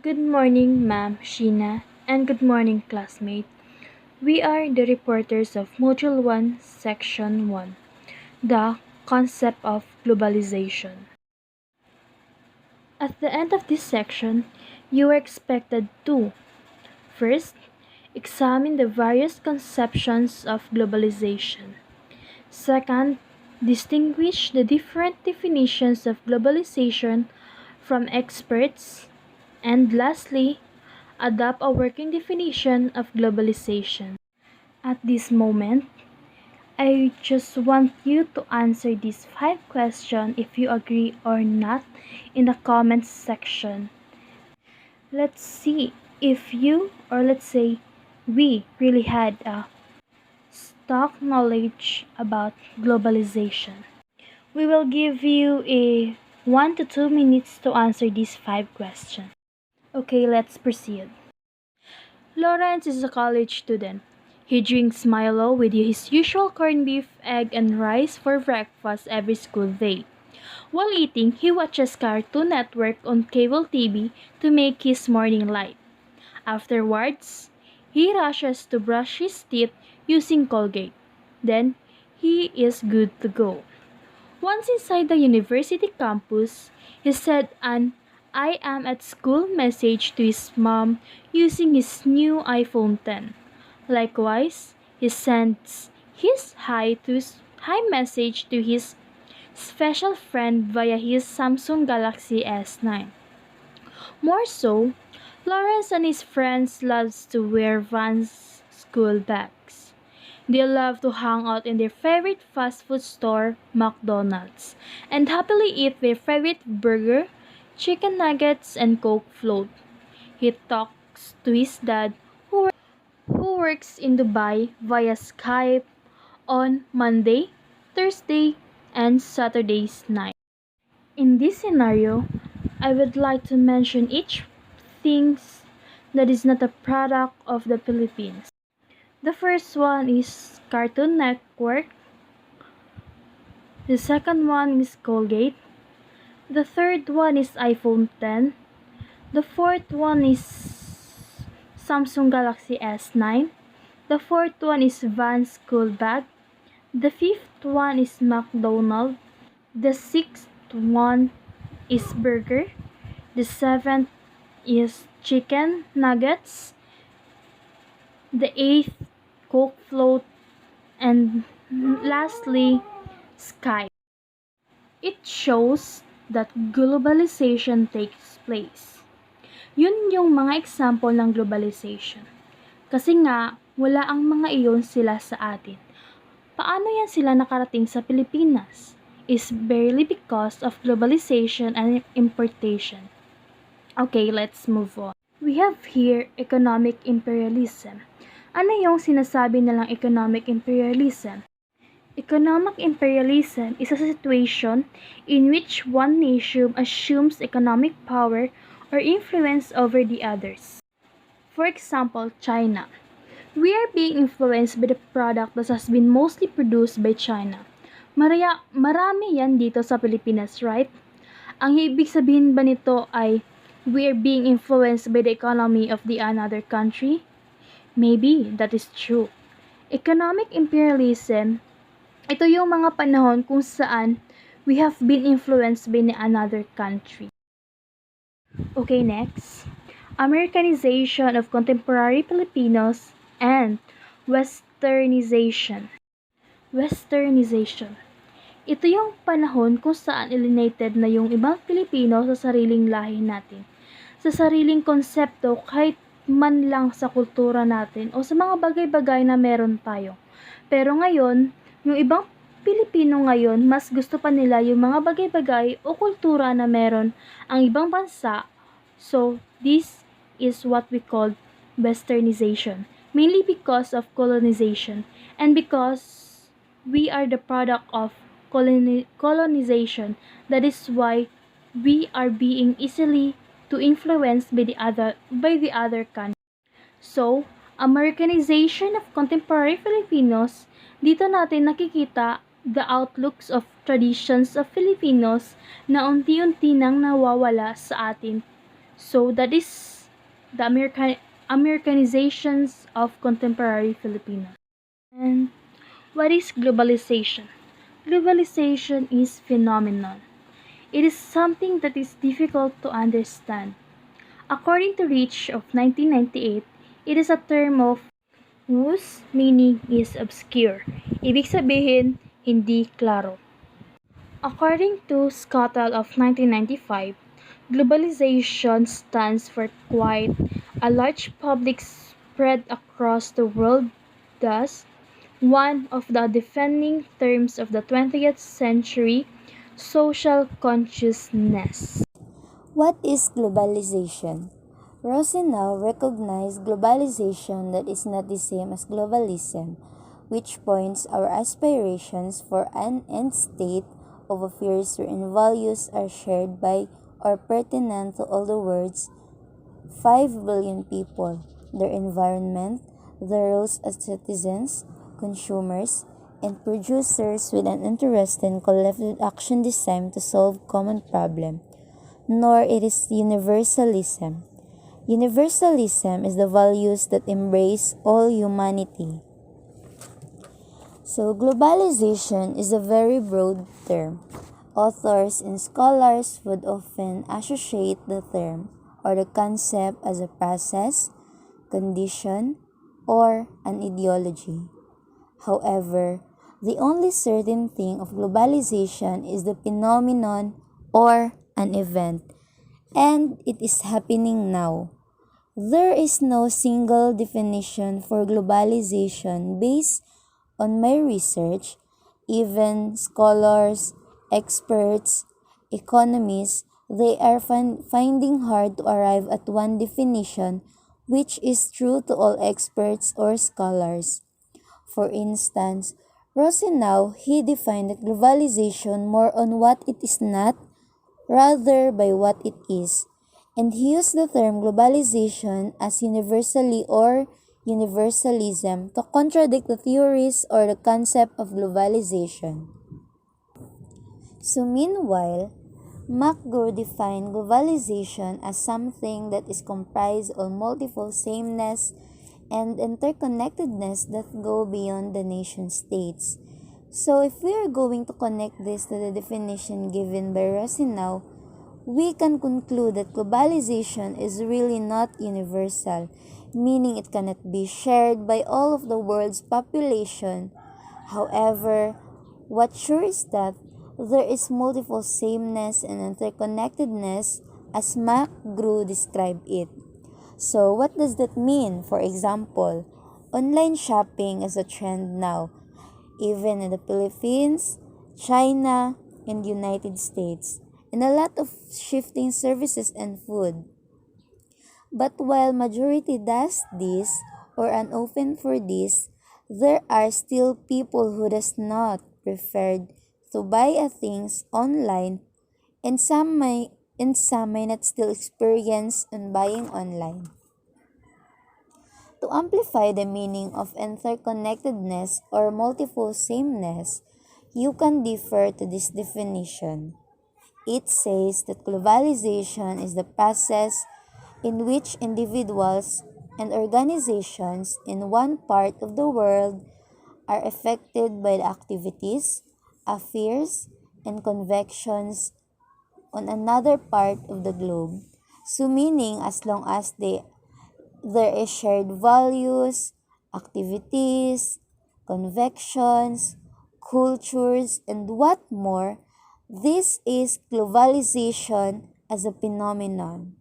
Good morning, Ma'am Sheena, and good morning, classmate. We are the reporters of Module 1, Section 1, the concept of globalization. At the end of this section, you are expected to first, examine the various conceptions of globalization. Second, distinguish the different definitions of globalization from experts. And lastly, adopt a working definition of globalization. At this moment, I just want you to answer these 5 questions if you agree or not in the comments section. Let's see if you, or let's say we, really had a stock knowledge about globalization. We will give you a 1 to 2 minutes to answer these 5 questions. Okay, let's proceed. Lawrence is a college student. He drinks Milo with his usual corned beef, egg, and rice for breakfast every school day. While eating, he watches Cartoon Network on cable TV to make his morning light. Afterwards, he rushes to brush his teeth using Colgate. Then, he is good to go. Once inside the university campus, he sent an "I am at school" message to his mom using his new iPhone 10. Likewise, he sends his hi message to his special friend via his Samsung Galaxy S9. More so, Lawrence and his friends loves to wear Vans school bags. They love to hang out in their favorite fast food store, McDonald's, and happily eat their favorite burger, chicken nuggets, and Coke float. He talks to his dad, who works in Dubai, via Skype on Monday, Thursday, and Saturday's night. In this scenario, I would like to mention each thing that is not a product of the Philippines. The first one is Cartoon Network. The second one is Colgate. The third one is iPhone 10. The fourth one is Samsung Galaxy S9. The fourth one is Vans school bag. The fifth one is McDonald's. The sixth one is burger. The seventh is chicken nuggets. The eighth, Coke float. And lastly, Skype. It shows that globalization takes place. Yun yung mga example ng globalization. Kasi nga, wala ang mga iyon sila sa atin. Paano yan sila nakarating sa Pilipinas? Is barely because of globalization and importation. Okay, let's move on. We have here economic imperialism. Ano yung sinasabi nilang economic imperialism? Economic imperialism is a situation in which one nation assumes economic power or influence over the others. For example, China. We are being influenced by the product that has been mostly produced by China. Marami yan dito sa Pilipinas, right? Ang ibig sabihin ba nito ay we are being influenced by the economy of the another country? Maybe that is true. Economic imperialism, ito yung mga panahon kung saan we have been influenced by another country. Okay, next. Americanization of contemporary Filipinos and Westernization. Westernization. Ito yung panahon kung saan alienated na yung ibang Pilipino sa sariling lahi natin, sa sariling konsepto kahit man lang sa kultura natin o sa mga bagay-bagay na meron tayo. Pero ngayon, yung ibang Pilipino ngayon, mas gusto pa nila yung mga bagay-bagay o kultura na meron ang ibang bansa. So, this is what we call Westernization, mainly because of colonization and because we are the product of colonization. That is why we are being easily to influenced by the other country. So, Americanization of contemporary Filipinos, dito natin nakikita the outlooks of traditions of Filipinos na unti-unti nang nawawala sa atin. So, that is the Americanizations of contemporary Filipinos. And what is globalization? Globalization is phenomenon. It is something that is difficult to understand. According to Rich of 1998, it is a term of whose meaning is obscure. Ibig sabihin, hindi klaro. According to Scottel of 1995, globalization stands for quite a large public spread across the world, thus one of the defining terms of the 20th century social consciousness. What is globalization? Rosenau recognized globalization that is not the same as globalism, which points our aspirations for an end state of affairs wherein values are shared by or pertinent to all the world's 5 billion people, their environment, their roles as citizens, consumers, and producers with an interest in collective action designed to solve common problem, nor it is universalism. Universalism is the values that embrace all humanity. So, globalization is a very broad term. Authors and scholars would often associate the term or the concept as a process, condition, or an ideology. However, the only certain thing of globalization is the phenomenon or an event, and it is happening now. There is no single definition for globalization based on my research. Even scholars, experts, economists, they are finding hard to arrive at one definition which is true to all experts or scholars. For instance, Rosenau, he defined globalization more on what it is not rather by what it is, and he used the term globalization as universally or universalism to contradict the theories or the concept of globalization. So meanwhile, McGraw defined globalization as something that is comprised of multiple sameness and interconnectedness that go beyond the nation states. So if we are going to connect this to the definition given by Rosenau, we can conclude that globalization is really not universal, meaning it cannot be shared by all of the world's population. However, what sure is that there is multiple sameness and interconnectedness as McGraw described it. So what does that mean? For example, online shopping is a trend now, even in the Philippines, China, and United States, and a lot of shifting services and food. But while majority does this or are open for this, there are still people who does not prefer to buy a things online, and some may not still experience in buying online. To amplify the meaning of interconnectedness or multiple sameness, you can defer to this definition. It says that globalization is the process in which individuals and organizations in one part of the world are affected by the activities, affairs, and convictions on another part of the globe. So meaning as long as there is shared values, activities, convictions, cultures, and what more, this is globalization as a phenomenon.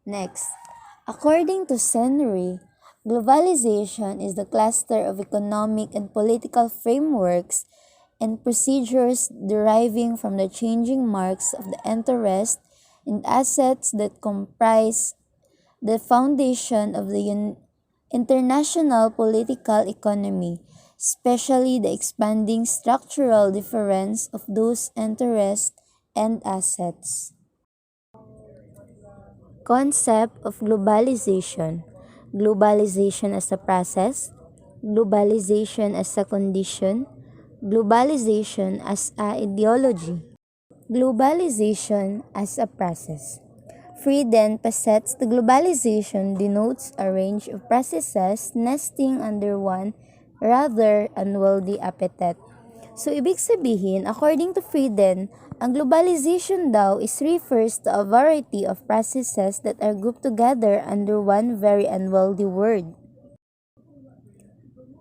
Next, according to Senry, globalization is the cluster of economic and political frameworks and procedures deriving from the changing marks of the interest and assets that comprise the foundation of the international political economy, especially the expanding structural difference of those interests and assets. Concept of globalization. Globalization as a process, globalization as a condition, globalization as a ideology, globalization as a process. Frieden posits the globalization denotes a range of processes nesting under one rather unwieldy epithet. So, ibig sabihin, according to Frieden, ang globalization daw is refers to a variety of processes that are grouped together under one very unwieldy word.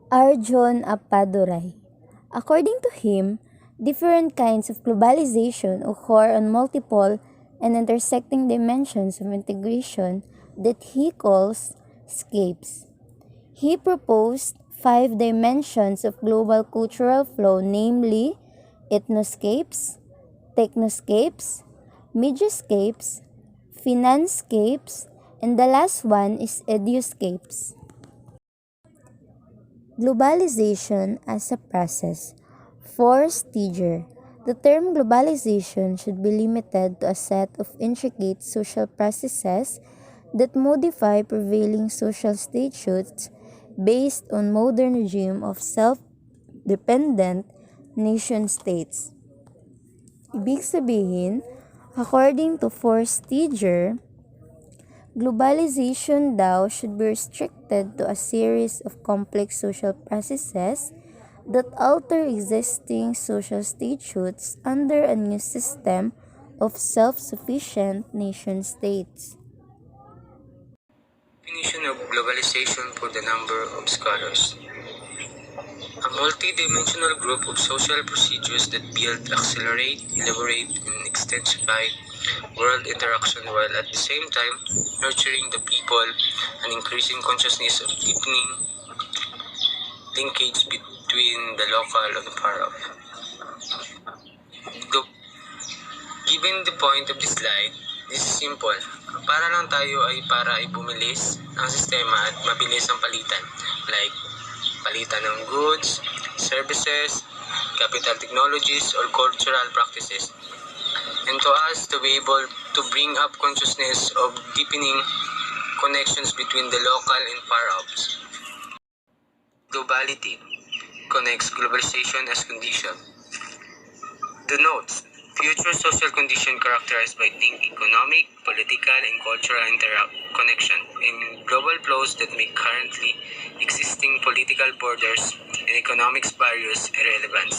Arjun Appadurai. According to him, different kinds of globalization occur on multiple and intersecting dimensions of integration that he calls scapes. He proposed 5 dimensions of global cultural flow, namely ethnoscapes, technoscapes, mediascapes, financescapes, and the last one is educapes. Globalization as a process. For Stiger, the term globalization should be limited to a set of intricate social processes that modify prevailing social statutes based on modern regime of self-dependent nation-states. Ibig sabihin, according to Forstiger, globalization daw should be restricted to a series of complex social processes that alter existing social statutes under a new system of self-sufficient nation-states. Definition of globalization for the number of scholars. A multi-dimensional group of social procedures that build, accelerate, elaborate, and intensify world interaction while at the same time nurturing the people and increasing consciousness of deepening linkage between the local and far off. Given the point of this slide, this is simple. Para lang tayo ay bumilis ang sistema at mabilis ang palitan. Like, palitan ng goods, services, capital technologies, or cultural practices. And to us to be able to bring up consciousness of deepening connections between the local and far-offs. Globality connects globalization as condition. Denotes future social condition characterized by economic, political, and cultural connection in global flows that make currently existing political borders and economics barriers irrelevant.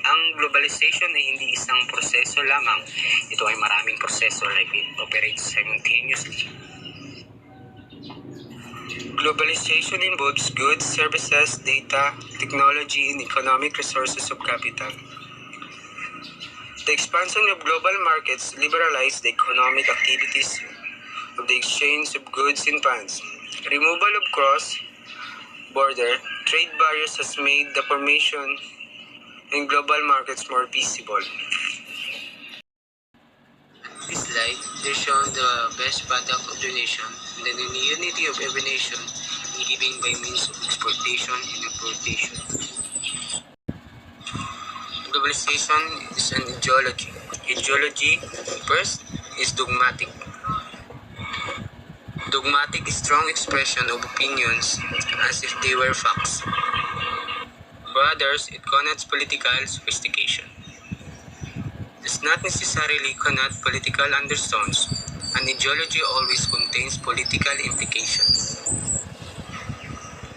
Ang globalization ay hindi isang proseso lamang. Ito ay maraming proseso like it operates simultaneously. Globalization involves goods, services, data, technology, and economic resources of capital. The expansion of global markets liberalized the economic activities of the exchange of goods and funds. Removal of cross-border trade barriers has made the formation in global markets more feasible. This slide, they shown the best product of the nation and the unity of every nation in giving by means of exportation and importation. Globalization is an ideology. Ideology, first, is dogmatic. Dogmatic is strong expression of opinions as if they were facts. For others, it connotes political sophistication. Does not necessarily connote political undertones. An ideology always contains political implications.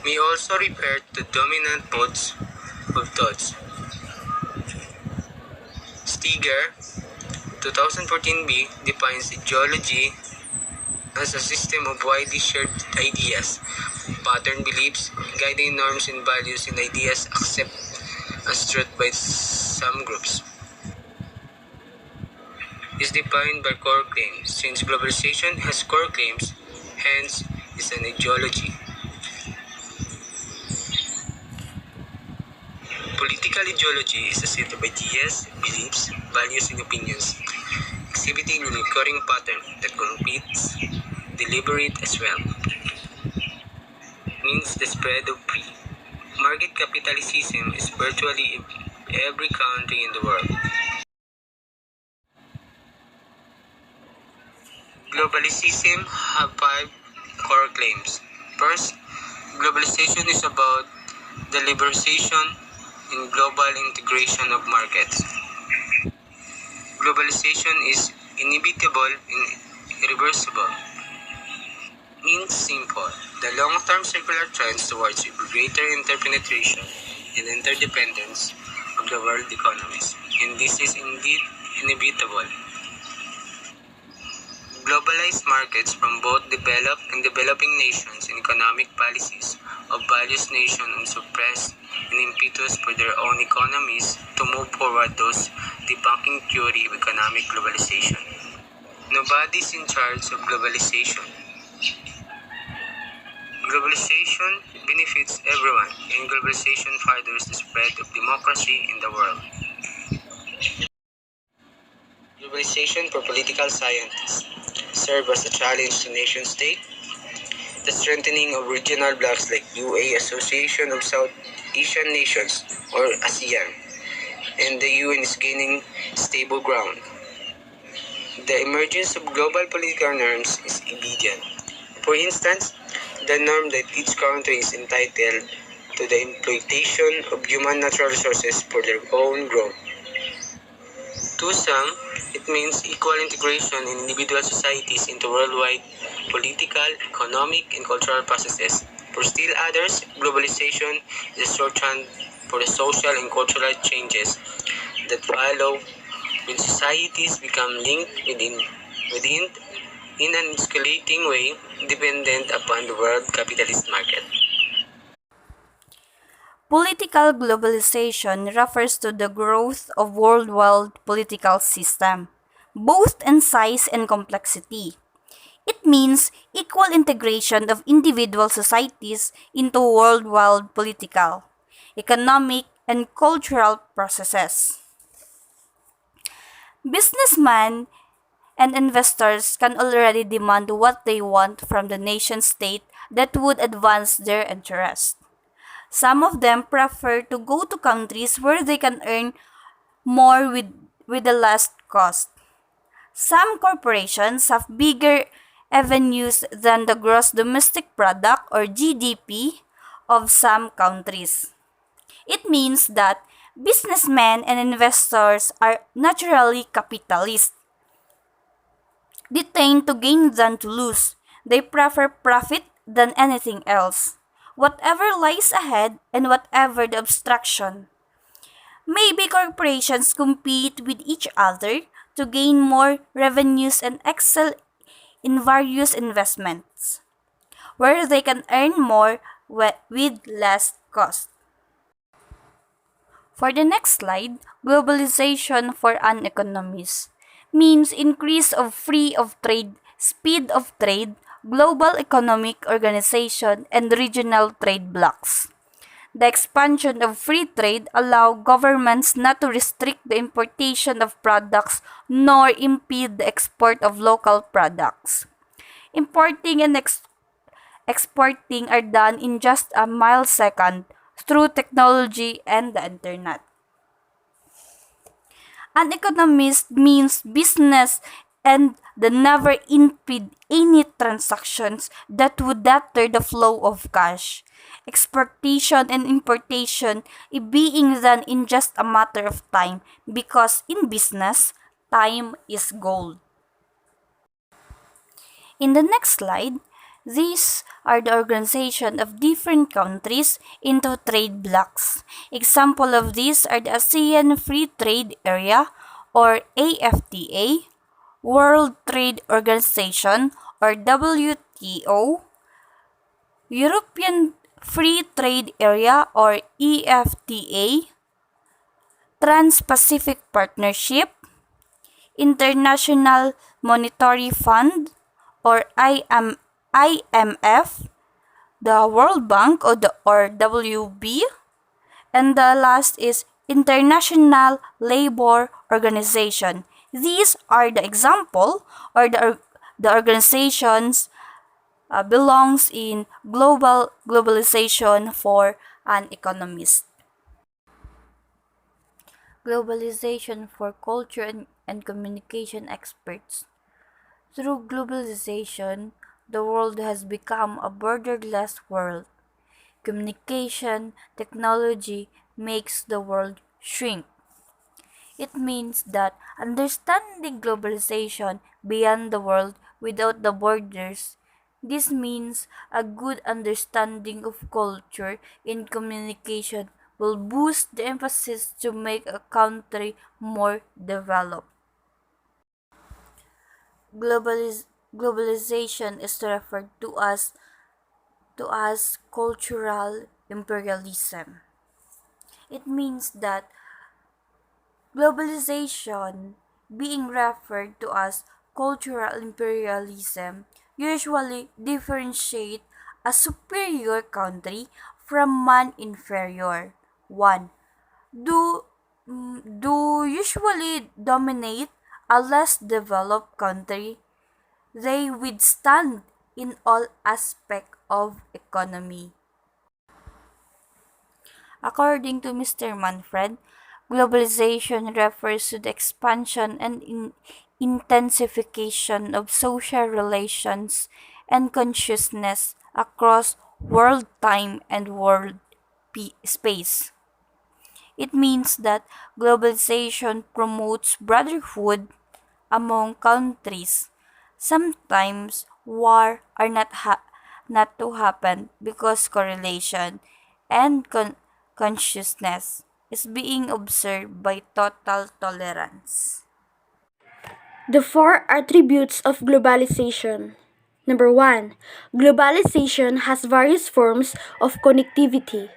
May also refer to dominant modes of thoughts. Stiger, 2014b, defines ideology as a system of widely shared ideas, pattern beliefs, guiding norms and values and ideas accepted as truth by some groups. Is defined by core claims. Since globalization has core claims, hence is an ideology. Political ideology is a set of ideas, beliefs, values, and opinions, exhibiting a recurring pattern that competes deliberate as well. Means the spread of free. Market capitalism is virtually in every country in the world. Globalization have 5 core claims. First, globalization is about the liberalization and global integration of markets. Globalization is inevitable and irreversible. In simple, the long-term circular trends towards greater interpenetration and interdependence of the world economies, and this is indeed inevitable. Globalized markets from both developed and developing nations and economic policies of various nations and suppress an impetus for their own economies to move forward those debunking theory of economic globalization. Nobody's in charge of globalization. Globalization benefits everyone, and globalization furthers the spread of democracy in the world. Globalization for political scientists serve as a challenge to nation-state, the strengthening of regional blocs like UA Association of South Asian Nations or ASEAN, and the UN is gaining stable ground. The emergence of global political norms is immediate. For instance, the norm that each country is entitled to the exploitation of human natural resources for their own growth. To some, it means equal integration in individual societies into worldwide political, economic, and cultural processes. For still others, globalization is a shorthand for the social and cultural changes that follow when societies become linked within in an escalating way dependent upon the world capitalist market. Political globalization refers to the growth of worldwide political system, both in size and complexity. It means equal integration of individual societies into worldwide political, economic, and cultural processes. Businessmen and investors can already demand what they want from the nation state that would advance their interests. Some of them prefer to go to countries where they can earn more with the less cost. Some corporations have bigger revenues than the gross domestic product or GDP of some countries. It means that businessmen and investors are naturally capitalists. They tend to gain than to lose. They prefer profit than anything else. Whatever lies ahead and whatever the obstruction. Maybe corporations compete with each other to gain more revenues and excel in various investments, where they can earn more with less cost. For the next slide, globalization for an economist means increase of free of trade, speed of trade, global economic organization, and regional trade blocs. The expansion of free trade allow governments not to restrict the importation of products nor impede the export of local products. Importing and exporting are done in just a millisecond through technology and the internet. An economist means business and the never impede any transactions that would deter the flow of cash. Exportation and importation being done in just a matter of time because in business, time is gold. In the next slide, these are the organization of different countries into trade blocs. Example of these are the ASEAN Free Trade Area or AFTA, World Trade Organization or WTO, European Free Trade Area or EFTA, Trans-Pacific Partnership, International Monetary Fund or IMF, the World Bank or WB, and the last is International Labor Organization. These are the example or the organizations belongs in globalization for an economist. Globalization for culture and communication experts. Through globalization, the world has become a borderless world. Communication technology makes the world shrink. It means that understanding globalization beyond the world without the borders. This means a good understanding of culture in communication will boost the emphasis to make a country more developed. Globalization is referred to as cultural imperialism. It means that globalization, being referred to as cultural imperialism, usually differentiate a superior country from one inferior one. Do do usually dominate a less developed country. They withstand in all aspects of economy. According to Mr. Manfred, globalization refers to the expansion and intensification of social relations and consciousness across world time and world space. It means that globalization promotes brotherhood among countries. Sometimes war are not to happen because correlation and consciousness is being observed by total tolerance. The four attributes of globalization. Number one, globalization has various forms of connectivity.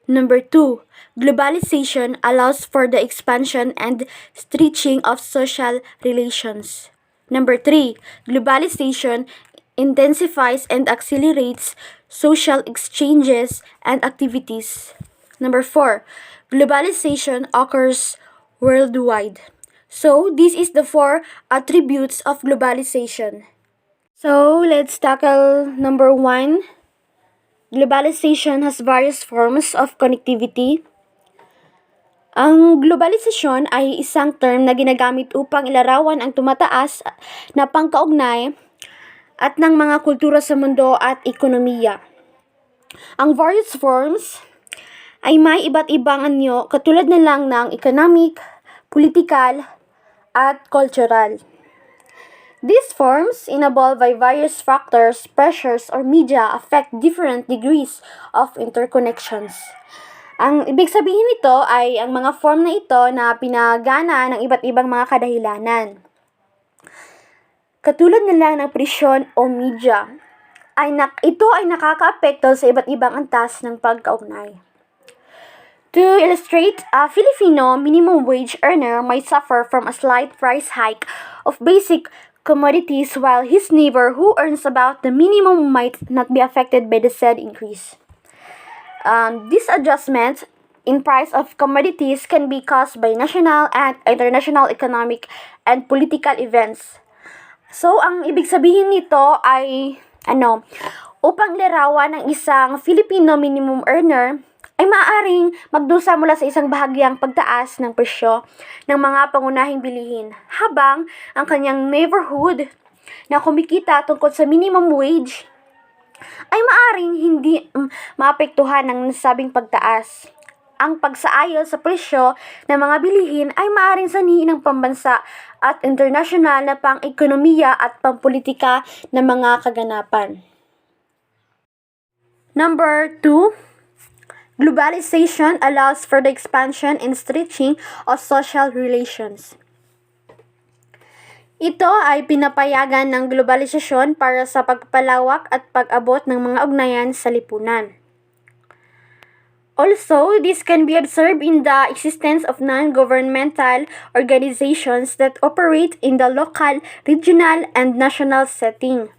Number two, globalization allows for the expansion and stretching of social relations. Number three, globalization intensifies and accelerates social exchanges and activities. Number four, globalization occurs worldwide. So, this is the four attributes of globalization. So, let's tackle number one. Globalization has various forms of connectivity. Ang globalisasyon ay isang term na ginagamit upang ilarawan ang tumataas na pangkaugnay at ng mga kultura sa mundo at ekonomiya. Ang various forms ay may iba't ibang anyo katulad na lang ng economic, political, at cultural. These forms, involved by various factors, pressures, or media, affect different degrees of interconnections. Ang ibig sabihin nito ay ang mga form na ito na pinagana ng iba't ibang mga kadahilanan. Katulad na lang ng presyon o media, ito ay nakakaapekto sa iba't ibang antas ng pagkaugnay. To illustrate, a Filipino minimum wage earner might suffer from a slight price hike of basic commodities while his neighbor who earns about the minimum might not be affected by the said increase. This adjustment in price of commodities can be caused by national and international economic and political events. So, ang ibig sabihin nito ay, upang larawan ng isang Filipino minimum earner, ay maaaring magdusa mula sa isang bahagyang pagtaas ng presyo ng mga pangunahing bilihin, habang ang kanyang neighborhood na kumikita tungkol sa minimum wage ay maaaring hindi maapektuhan ng nasabing pagtaas. Ang pagsaayos sa presyo ng mga bilihin ay maaaring sanhi ng pambansa at internasyonal na pang-ekonomiya at pampolitika ng mga kaganapan. Number 2, globalization allows for the expansion and stretching of social relations. Ito ay pinapayagan ng globalisasyon para sa pagpalawak at pag-abot ng mga ugnayan sa lipunan. Also, this can be observed in the existence of non-governmental organizations that operate in the local, regional, and national setting.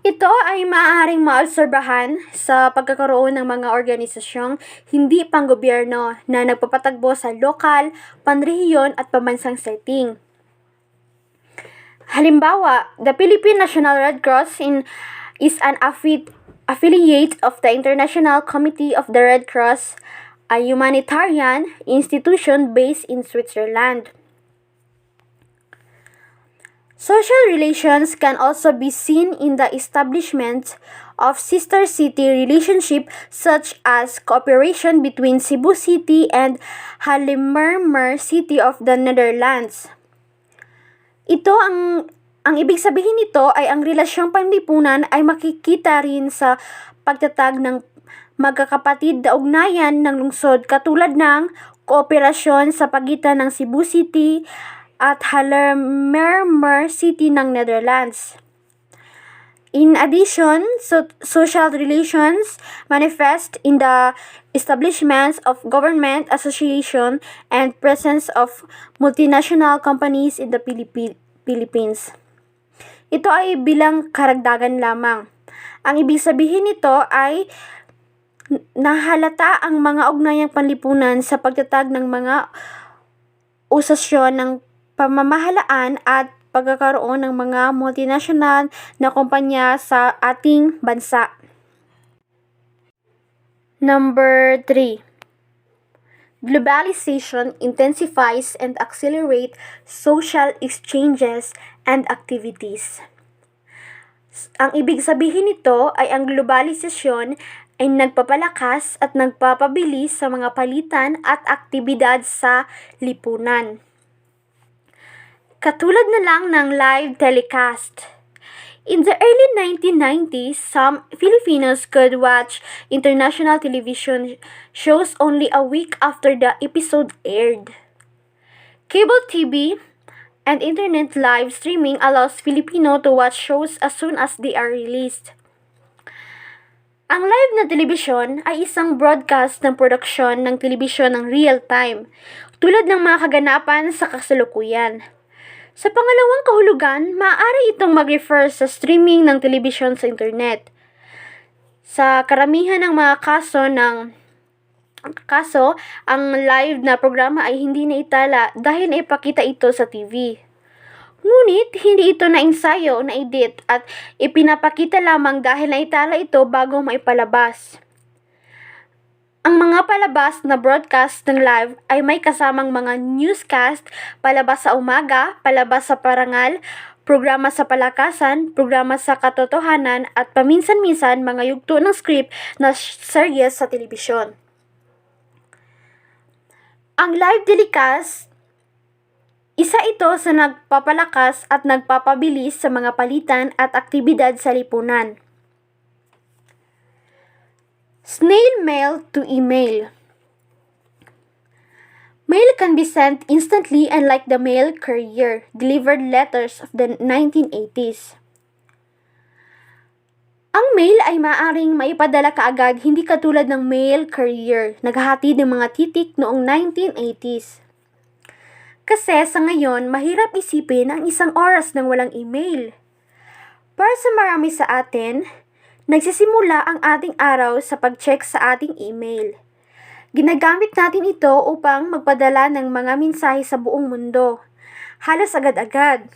Ito ay maaaring maobserbahan sa pagkakaroon ng mga organisasyong hindi panggobyerno na nagpapatagbo sa lokal, panrehiyon at pambansang setting. Halimbawa, the Philippine National Red Cross is an affiliate of the International Committee of the Red Cross, a humanitarian institution based in Switzerland. Social relations can also be seen in the establishment of sister city relationship such as cooperation between Cebu City and Halimmermer City of the Netherlands. Ito ang ibig sabihin nito ay ang relasyong panlipunan ay makikita rin sa pagtatag ng magkakapatid na ugnayan ng lungsod katulad ng kooperasyon sa pagitan ng Cebu City at Haarlemmermeer City ng Netherlands. In addition, social relations manifest in the establishments of government association and presence of multinational companies in the Philippines. Ito ay bilang karagdagan lamang. Ang ibig sabihin nito ay nahalata ang mga ugnayang panlipunan sa pagtatag ng mga usasyon ng pamamahalaan at pagkakaroon ng mga multinational na kumpanya sa ating bansa. Number 3. Globalization intensifies and accelerates social exchanges and activities. Ang ibig sabihin nito ay ang globalisasyon ay nagpapalakas at nagpapabilis sa mga palitan at aktibidad sa lipunan. Katulad na lang ng live telecast. In the early 1990s, some Filipinos could watch international television shows only a week after the episode aired. Cable TV and internet live streaming allows Filipino to watch shows as soon as they are released. Ang live na telebisyon ay isang broadcast ng produksyon ng telebisyon ng real-time, tulad ng mga kaganapan sa kasalukuyan. Sa pangalawang kahulugan, maaari itong mag-refer sa streaming ng telebisyon sa internet. Sa karamihan ng mga kaso, ang live na programa ay hindi naitala dahil naipakita ito sa TV. Ngunit, hindi ito na-ensayo, na-edit at ipinapakita lamang dahil naitala ito bago maipalabas. Ang mga palabas na broadcast ng live ay may kasamang mga newscast, palabas sa umaga, palabas sa parangal, programa sa palakasan, programa sa katotohanan at paminsan-minsan mga yugto ng script na series sa telebisyon. Ang live telecast, isa ito sa nagpapalakas at nagpapabilis sa mga palitan at aktibidad sa lipunan. Snail mail to email. Mail can be sent instantly unlike the mail courier delivered letters of the 1980s. Ang mail ay maaaring maipadala kaagad, hindi katulad ng mail courier, naghahatid ng mga titik noong 1980s. Kasi sa ngayon, mahirap isipin ang isang oras nang walang email. Para sa marami sa atin, nagsisimula ang ating araw sa pag-check sa ating email. Ginagamit natin ito upang magpadala ng mga mensahe sa buong mundo. Halos agad-agad.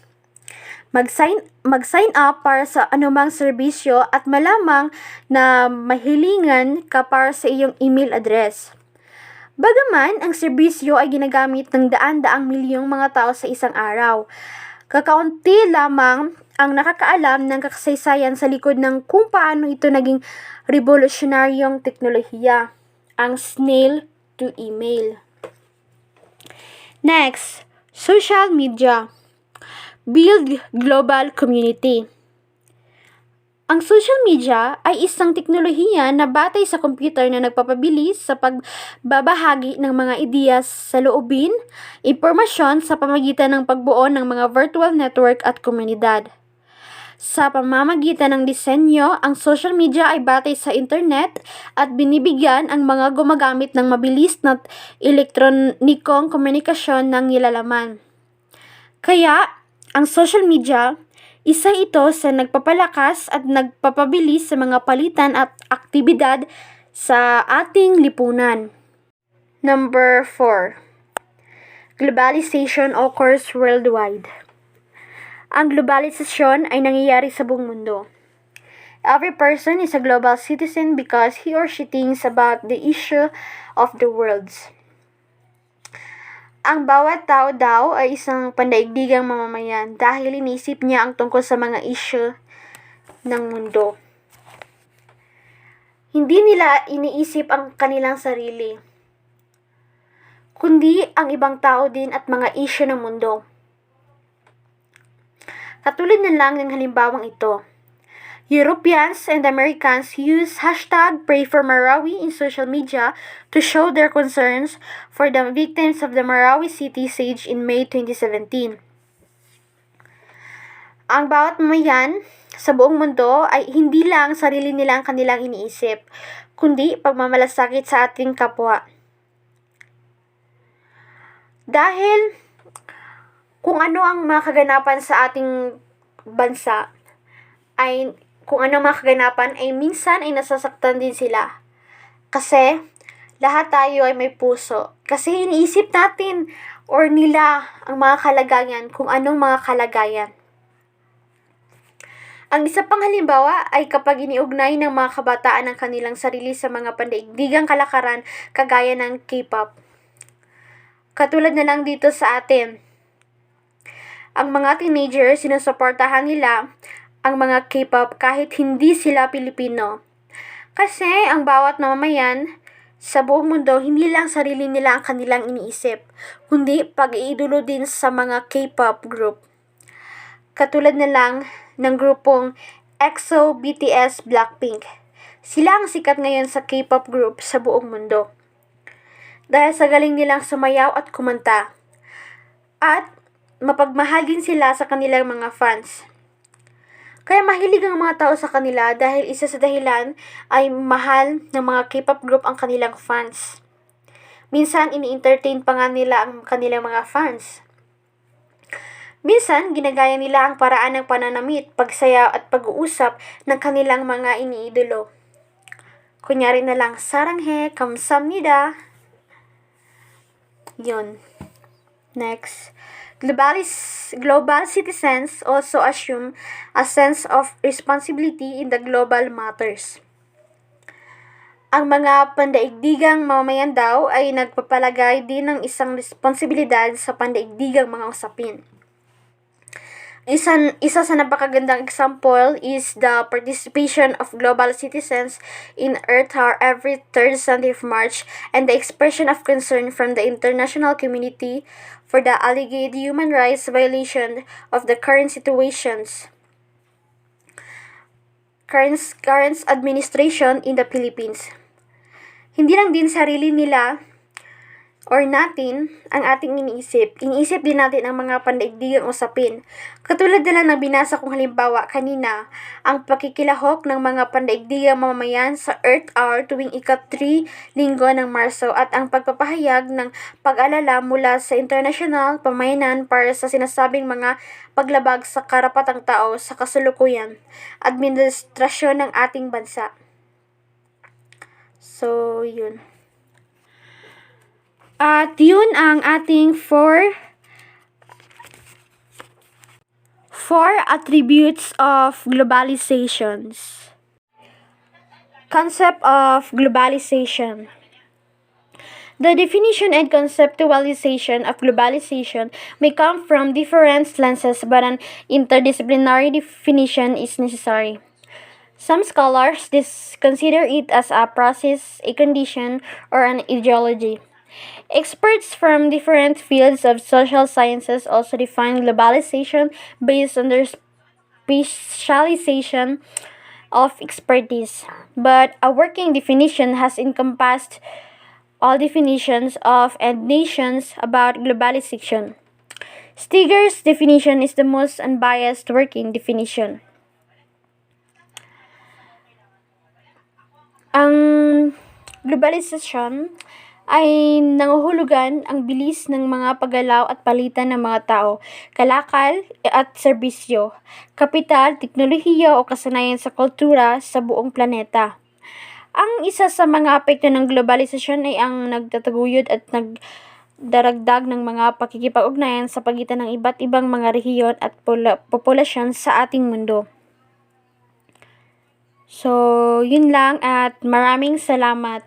Mag-sign up para sa anumang serbisyo at malamang na mahilingan ka para sa iyong email address. Bagaman ang serbisyo ay ginagamit ng daan-daang milyong mga tao sa isang araw, kakaunti lamang ang nakakaalam ng kasaysayan sa likod ng kung paano ito naging revolusyonaryong teknolohiya, ang snail to email. Next, social media. Build global community. Ang social media ay isang teknolohiya na batay sa computer na nagpapabilis sa pagbabahagi ng mga ideyas sa loobin, impormasyon sa pamamagitan ng pagbuo ng mga virtual network at komunidad. Sa pamamagitan ng disenyo, ang social media ay batay sa internet at binibigyan ang mga gumagamit ng mabilis na elektronikong komunikasyon ng nilalaman. Kaya, ang social media, isa ito sa nagpapalakas at nagpapabilis sa mga palitan at aktibidad sa ating lipunan. Number 4. Globalization occurs worldwide. Ang globalisasyon ay nangyayari sa buong mundo. Every person is a global citizen because he or she thinks about the issue of the world. Ang bawat tao daw ay isang pandaigdigang mamamayan dahil inisip niya ang tungkol sa mga issue ng mundo. Hindi nila iniisip ang kanilang sarili, kundi ang ibang tao din at mga issue ng mundo. Katulad na lang ng halimbawang ito. Europeans and Americans use hashtag #PrayForMarawi in social media to show their concerns for the victims of the Marawi city siege in May 2017. Ang bawat mamayan sa buong mundo ay hindi lang sarili nila ang kanilang iniisip, kundi pagmamalasakit sa ating kapwa. Dahil kung ano ang mga kaganapan sa ating bansa ay minsan ay nasasaktan din sila. Kasi lahat tayo ay may puso. Kasi iniisip natin or nila ang mga kalagayan, kung anong mga kalagayan. Ang isa pang halimbawa ay kapag iniugnay ng mga kabataan ang kanilang sarili sa mga pandaigdigang kalakaran kagaya ng K-pop. Katulad na lang dito sa atin. Ang mga teenager, sinusuportahan nila ang mga K-pop kahit hindi sila Pilipino. Kasi ang bawat mamamayan sa buong mundo, hindi lang sarili nila ang kanilang iniisip, kundi pag-iidolo din sa mga K-pop group. Katulad na lang ng grupong EXO, BTS, Blackpink. Sila ang sikat ngayon sa K-pop group sa buong mundo. Dahil sa galing nilang sumayaw at kumanta. At mapagmahal din sila sa kanilang mga fans. Kaya mahilig ang mga tao sa kanila dahil isa sa dahilan ay mahal ng mga K-pop group ang kanilang fans. Minsan, ini-entertain pa nga nila ang kanilang mga fans. Minsan, ginagaya nila ang paraan ng pananamit, pagsayaw at pag-uusap ng kanilang mga iniidolo. Kunyari na lang, saranghe, kamsamnida. Yun. Next. Global citizens also assume a sense of responsibility in the global matters. Ang mga pandaigdigang mamamayan daw ay nagpapalagay din ng isang responsibilidad sa pandaigdigang mga usapin. Isa sa napakagandang example is the participation of global citizens in Earth Hour every third Sunday of March and the expression of concern from the international community for the alleged human rights violation of the current administration in the Philippines. Hindi lang din sarili nila or natin ang ating iniisip. Iniisip din natin ang mga pandaigdigang usapin. Katulad na lang ng binasa kong halimbawa kanina, ang pakikilahok ng mga pandaigdigang mamamayan sa Earth Hour tuwing ika-3 linggo ng Marso at ang pagpapahayag ng pag-alala mula sa international pamayanan para sa sinasabing mga paglabag sa karapatang tao sa kasalukuyan, administrasyon ng ating bansa. So, yun. At yun ang ating four attributes of globalizations. Concept of globalization. The definition and conceptualization of globalization may come from different lenses, but an interdisciplinary definition is necessary. Some scholars consider it as a process, a condition, or an ideology. Experts from different fields of social sciences also define globalization based on their specialization of expertise, but a working definition has encompassed all definitions of and nations about globalization. Steger's definition is the most unbiased working definition. Ang globalization ay nanguhulugan ang bilis ng mga paggalaw at palitan ng mga tao, kalakal at serbisyo, kapital, teknolohiya o kasanayan sa kultura sa buong planeta. Ang isa sa mga apekto ng globalisasyon ay ang nagtataguyod at nagdaragdag ng mga pakikipag-ugnayan sa pagitan ng iba't ibang mga rehiyon at populasyon sa ating mundo. So, yun lang at maraming salamat.